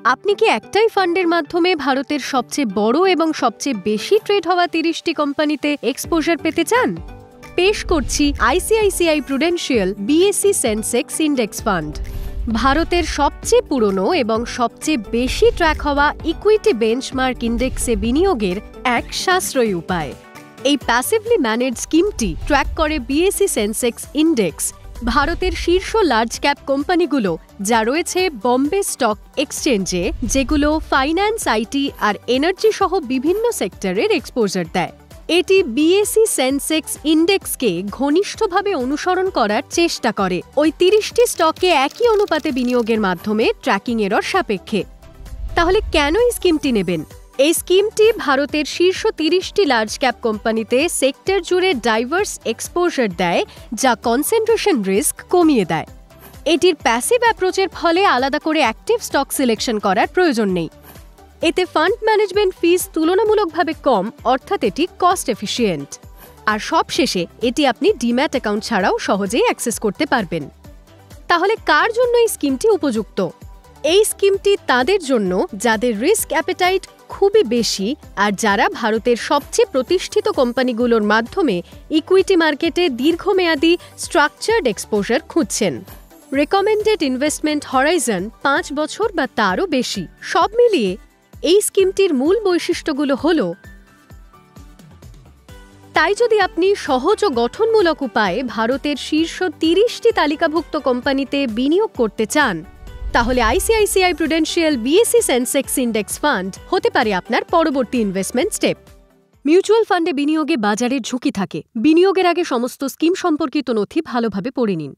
আপনি কি একটাই ফান্ডের মাধ্যমে ভারতের সবচেয়ে বড় এবং সবচেয়ে বেশি ট্রেড হওয়া ৩০টি কোম্পানিতে এক্সপোজার পেতে চান? পেশ করছি ICICI Prudential BSc Sensex index fund. ভারতের সবচেয়ে পুরনো এবং সবচেয়ে বেশি ট্র্যাক হওয়া ইকুইটি বেঞ্চমার্ক ইন্ডেক্সে বিনিয়োগের এক সাশ্রয়ী উপায়। এই প্যাসিভলি ম্যানেজড স্কিমটি ট্র্যাক করে বিএসসি সেন্সেক্স ইন্ডেক্স, ভারতের শীর্ষ লার্জ ক্যাপ কোম্পানিগুলো যা রয়েছে বম্বে স্টক এক্সচেঞ্জে, যেগুলো ফাইন্যান্স, আইটি আর এনার্জি সহ বিভিন্ন সেক্টরের এক্সপোজার দেয়। এটি বিএসসি সেন্সেক্স ইন্ডেক্সকে ঘনিষ্ঠভাবে অনুসরণ করার চেষ্টা করে, ওই ৩০টি স্টকে একই অনুপাতে বিনিয়োগের মাধ্যমে ট্র্যাকিং এরর সাপেক্ষে। তাহলে কেন এই স্কিমটি নেবেন? এই স্কিমটি ভারতের শীর্ষ ৩০টি লার্জ ক্যাপ কোম্পানিতে সেক্টর জুড়ে ডাইভার্স এক্সপোজার দেয়, যা কনসেন্ট্রেশন রিস্ক কমিয়ে দেয়। এটির প্যাসিভ অ্যাপ্রোচের ফলে আলাদা করে অ্যাক্টিভ স্টক সিলেকশন করার প্রয়োজন নেই। এতে ফান্ড ম্যানেজমেন্ট ফিস তুলনামূলকভাবে কম, অর্থাৎ এটি কস্ট এফিসিয়েন্ট। আর সবশেষে এটি আপনি ডিম্যাট অ্যাকাউন্ট ছাড়াও সহজেই অ্যাক্সেস করতে পারবেন। তাহলে কার জন্য এই স্কিমটি উপযুক্ত? এই স্কিমটি তাদের জন্য যাদের রিস্ক অ্যাপেটাইট খুবই বেশি আর যারা ভারতের সবচেয়ে প্রতিষ্ঠিত কোম্পানিগুলোর মাধ্যমে ইকুইটি মার্কেটে দীর্ঘমেয়াদী স্ট্রাকচার্ড এক্সপোজার খুঁজছেন। রেকমেন্ডেড ইনভেস্টমেন্ট হরাইজন ৫ বছর বা তারও বেশি। সব মিলিয়ে এই স্কিমটির মূল বৈশিষ্ট্যগুলো হল, তাই যদি আপনি সহজ ও গঠনমূলক উপায়ে ভারতের শীর্ষ ৩০টি তালিকাভুক্ত কোম্পানিতে বিনিয়োগ করতে চান, তাহলে ICICI Prudential BSc Sensex index fund হতে পারে আপনার পরবর্তী ইনভেস্টমেন্ট স্টেপ। মিউচুয়াল ফান্ডে বিনিয়োগে বাজারের ঝুঁকি থাকে। বিনিয়োগের আগে সমস্ত স্কিম সম্পর্কিত নথি ভালোভাবে পড়ে নিন।